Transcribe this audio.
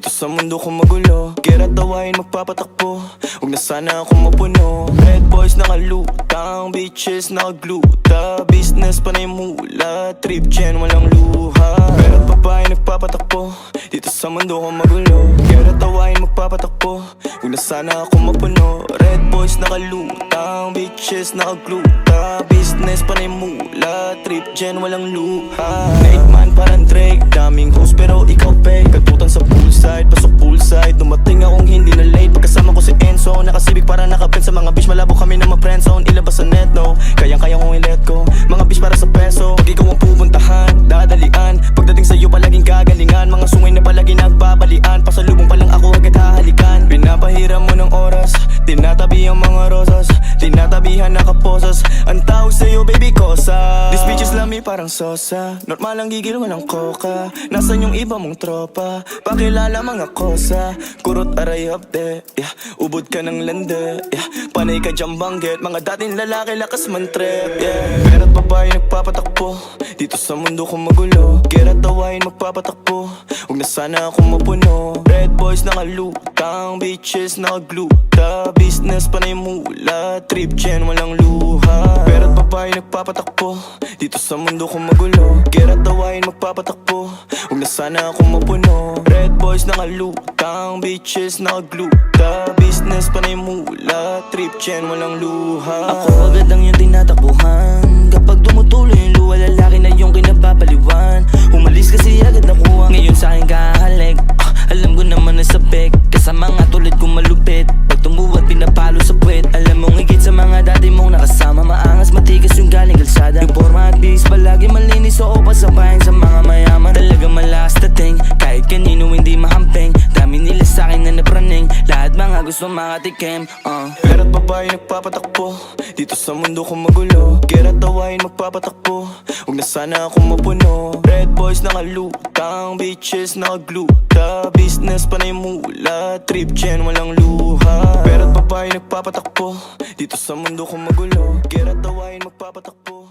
dito sa mundo ko magulo. Kera tawain magpapatakbo, huwag na sana ako mapuno. Red boys nakalutang, bitches nakagluta. Business pa na yung hula, trip gen walang luha. Pero babae nagpapatakbo, dito sa mundo ko magulo. Kera tawain magpapatakbo, huwag na sana ako mapuno. Red boys nakalutang, bitches nakagluta. Business pa na yung hula, trip gen walang luha. Night man parang Drake, daming host pero ikaw pay. Kagputan sa poolside, pasok poolside. Dumating akong hindi na late, pagkasama ko si Enzo. Nakasibig para nakabend sa mga bitch, malabo kami na ma-friendzone. Ilabas sa net, no, kayang-kaya kong i-let go. Mga bitch para sa peso, pag ikaw ang pupuntahan, dadalian. Pagdating sa'yo palaging kagalingan, mga sungay na palagi nagbabalian. Pasalubong pa lang ako agad hahalikan. Pinapahiram mo ng oras, tinatabi ang mga rosas, tinatabihan nakaposas. Ang tawag sa'yo baby kosa. These bitches love me parang sosa, normal ang gigil walang koka. Nasaan yung iba mong tropa, pakilala mga kosa. Kurot aray hapde, yeah. Ubod ka ng lande, yeah. Panay ka dyan banggit, mga dating lalaki lakas man trip, yeah. Pera't babae nagpapatakbo, dito sa mundo ko magulo. Kera tawain magpapatakbo, huwag na sana ako mapuno. Red boys nakalutang, bitches nakagluta. Business pa na yung hula, trip gen walang luha. Pera't babae nagpapatakbo, dito sa mundo ko magulo. Kera tawain magpapatakbo, huwag na sana ako mapuno. Red boys nakalutang, bitches nakagluta. Business pa na yung hula, trip gen walang luha. Ako agad ang yung tinatakbuhan, kapag tumutuloy yung luha, lalaki na yung kinapapaliwan. Umalis kasi agad nakuha, ngayon sa akin kahalik. Alam ko naman na sabik, kasama nga tulad kong malupit. Pag tumuwad pinapalo sa puwet, alam mong higit sa mga dati mong nakasama. Maangas matigas yung galing kalsada, yung forma at bis palagi malinis o pasabayan sa mga mayaman. Talaga malakas dating, kahit kanino hindi mahamping. Dami nila sa'kin na napraning, lahat mga gusto makatikim. Pera't babae nagpapatakbo, dito sa mundo ko magulo. Kera tawain magpapatakbo, huwag na sana ako mapuno. Red boys nakalutang, bitches nakagluta. Business pa na yung hula, trip gen walang luha. Pera't babae nagpapatakbo, dito sa mundo ko magulo. Kera tawain magpapatakbo.